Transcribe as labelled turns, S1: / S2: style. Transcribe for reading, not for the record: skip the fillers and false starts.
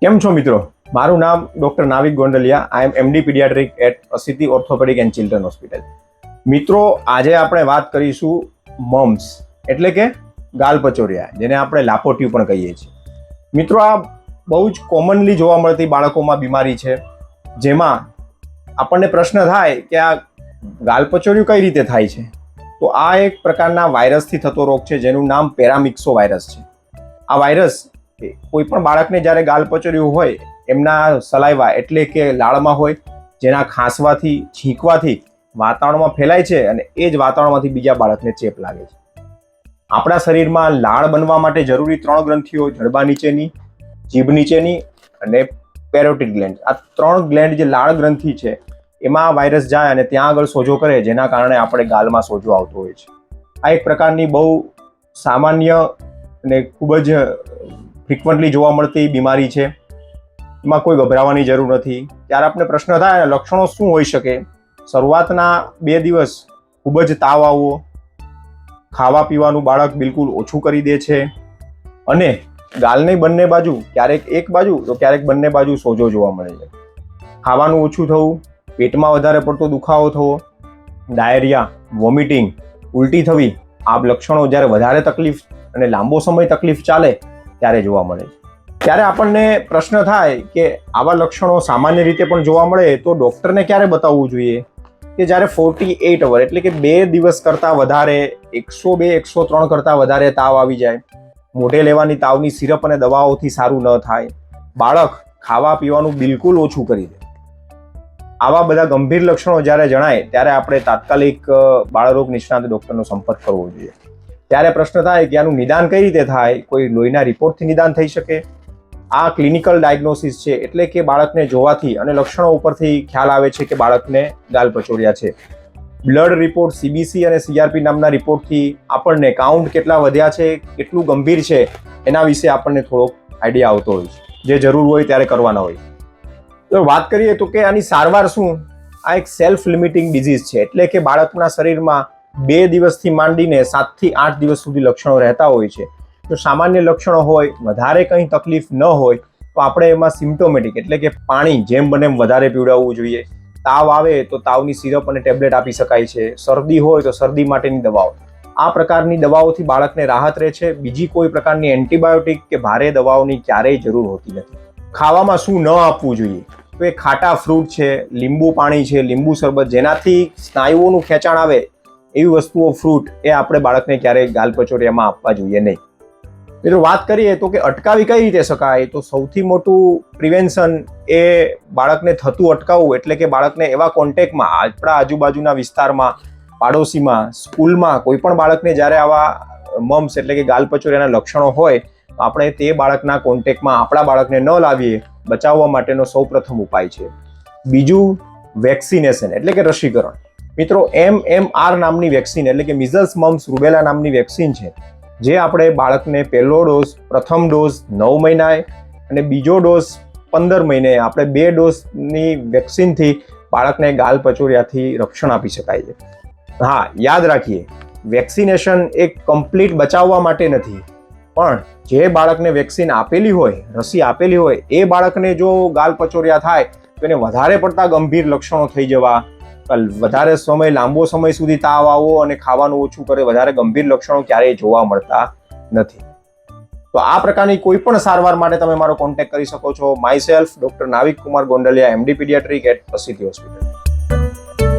S1: કેમ છો મિત્રો? મારું નામ doctor Navik Gondaliya. I am MD paediatric at અસિતી ઓર્થોપેડિક એન્ડ ચિલ્ડ્રન હોસ્પિટલ. મિત્રો, આજે આપણે વાત કરીશું મમ્સ એટલે કે ગાલપચોરિયા, જેને આપણે લાપોટિયું પણ કહીએ છીએ. મિત્રો, આ બહુ જ કોમનલી જોવા મળતી બાળકોમાં બીમારી છે, જેમાં આપણને પ્રશ્ન થાય કે આ ગાલપચોરિયું કઈ રીતે થાય છે. તો આ એક પ્રકારના વાયરસથી થતો રોગ છે, જેનું નામ પેરામિક્સો વાયરસ છે. આ વાયરસ કોઈ પણ બાળકને જ્યારે ગાલપચોરિયું હોય એમના સલાઈવા એટલે કે લાળમાં હોય, જેના ખાંસવાથી છીંકવાથી વાતાવરણમાં ફેલાય છે અને એ જ વાતાવરણમાંથી બીજા બાળકને ચેપ લાગે છે. આપણા શરીરમાં લાળ બનવા માટે જરૂરી 3 ગ્રંથિઓ, જડબા નીચેની, જીભ નીચેની અને પેરોટિડ ગ્લેન્ડ. આ 3 ગ્લેન્ડ જે લાળ ગ્રંથિ છે એમાં વાયરસ જાય અને ત્યાં આગળ સોજો કરે, જેના કારણે આપણે ગાલમાં સોજો આવતો હોય છે. આ એક પ્રકારની બહુ સામાન્ય અને ખૂબ જ ફ્રિકવન્ટલી જોવા મળતી બીમારી છે. એમાં કોઈ ગભરાવાની જરૂર નથી. ત્યારે આપણે પ્રશ્ન થાય, લક્ષણો શું હોઈ શકે? શરૂઆતના 2 દિવસ ખૂબ જ તાવ આવવો, ખાવા પીવાનું બાળક બિલકુલ ઓછું કરી દે છે અને ગાલની બંને બાજુ, ક્યારેક એક બાજુ તો ક્યારેક બંને બાજુ સોજો જોવા મળે છે. ખાવાનું ઓછું થવું, પેટમાં વધારે પડતો દુખાવો થવો, ડાયરિયા, વોમિટિંગ, ઉલટી થવી, આ લક્ષણો જ્યારે વધારે તકલીફ અને લાંબો સમય તકલીફ ચાલે ત્યારે જોવા મળે છે. ત્યારે આપણને પ્રશ્ન થાય કે આવા લક્ષણો સામાન્ય રીતે પણ જોવા મળે તો ડૉક્ટરને ક્યારે બતાવવું જોઈએ? કે જ્યારે 48 અવર એટલે કે 2 દિવસ કરતાં વધારે, 102, 103 કરતાં વધારે તાવ આવી જાય, મોઢે લેવાની તાવની સિરપ અને દવાઓથી સારું ન થાય, બાળક ખાવા પીવાનું બિલકુલ ઓછું કરી દે, આવા બધા ગંભીર લક્ષણો જ્યારે જણાય ત્યારે આપણે તાત્કાલિક બાળરોગ નિષ્ણાત ડૉક્ટરનો સંપર્ક કરવો જોઈએ. ત્યારે પ્રશ્ન થાય કે આનું નિદાન કઈ રીતે થાય? કોઈ લોહીના રિપોર્ટથી નિદાન થઈ શકે? આ ક્લિનિકલ ડાયગ્નોસિસ છે, એટલે કે બાળકને જોવાથી અને લક્ષણો ઉપરથી ખ્યાલ આવે છે કે બાળકને ગાલપચોરિયા છે. બ્લડ રિપોર્ટ, CBC અને CRP નામના રિપોર્ટથી આપણને કાઉન્ટ કેટલા વધ્યા છે, કેટલું ગંભીર છે, એના વિશે આપણને થોડોક આઈડિયા આવતો હોય છે, જે જરૂર હોય ત્યારે કરવાના હોય. તો વાત કરીએ તો કે આની સારવાર શું? આ એક સેલ્ફ લિમિટિંગ ડિઝીઝ છે, એટલે કે બાળકના શરીરમાં 2 દિવસથી માંડીને 7 થી 8 દિવસ સુધી લક્ષણો રહેતા હોય છે. જો સામાન્ય લક્ષણો હોય, વધારે કંઈ તકલીફ ન હોય તો આપણે એમાં સિમ્પ્ટોમેટિક એટલે કે પાણી જેમ બને એમ વધારે પીવડાવવું જોઈએ. તાવ આવે તો તાવની સિરપ અને ટેબ્લેટ આપી શકાય છે. શરદી હોય તો શરદી માટેની દવાઓ. આ પ્રકારની દવાઓથી બાળકને રાહત રહે છે. બીજી કોઈ પ્રકારની એન્ટીબાયોટિક કે ભારે દવાઓની ક્યારેય જરૂર હોતી નથી. ખાવામાં શું ન આપવું જોઈએ? તો એ ખાટા ફ્રૂટ છે, લીંબુ પાણી છે, લીંબુ શરબત, જેનાથી સ્નાયુઓનું ખેંચાણ આવે એવી વસ્તુઓ, ફ્રૂટ, એ આપણે બાળકને ક્યારેય ગાલપચોરિયામાં આપવા જોઈએ નહીં. મિત્રો, વાત કરીએ તો કે અટકાવી કઈ રીતે શકાય? તો સૌથી મોટું પ્રિવેન્શન એ બાળકને થતું અટકાવવું, એટલે કે બાળકને એવા કોન્ટેક્ટમાં, આપણા આજુબાજુના વિસ્તારમાં, પાડોશીમાં, સ્કૂલમાં કોઈ પણ બાળકને જ્યારે આવા મમ્સ એટલે કે ગાલપચોરિયાના લક્ષણો હોય તો આપણે તે બાળકના કોન્ટેક્ટમાં આપણા બાળકને ન લાવીએ, બચાવવા માટેનો સૌપ્રથમ ઉપાય છે. બીજું, વેક્સિનેશન એટલે કે રસીકરણ. મિત્રો, MMR નામની વેક્સિન એટલે કે મિઝલ્સ, મમ્સ, રૂબેલા નામની વેક્સિન છે, જે આપણે બાળકને પહેલો ડોઝ, પ્રથમ ડોઝ 9 મહિનાએ અને બીજો ડોઝ 15 મહિને, આપણે 2 ડોઝની વેક્સિનથી બાળકને ગાલપચોરિયાથી રક્ષણ આપી શકાય છે. હા, યાદ રાખીએ, વેક્સિનેશન એક કમ્પ્લીટ બચાવવા માટે નથી, પણ જે બાળકને વેક્સિન આપેલી હોય, રસી આપેલી હોય, એ બાળકને જો ગાલપચોરિયા થાય તો એને વધારે પડતા ગંભીર લક્ષણો થઈ જવા, વધારે સમય, લાંબો સમય સુધી તાવ આવવો અને ખાવાનું ઓછું કરે, વધારે ગંભીર લક્ષણો ક્યારેય જોવા મળતા નથી. તો આ પ્રકારની કોઈ પણ સારવાર માટે તમે મારો કોન્ટેક્ટ કરી શકો છો. Myself doctor Navik Kumar Gondaliya, MD paediatric at અસિતી હોસ્પિટલ.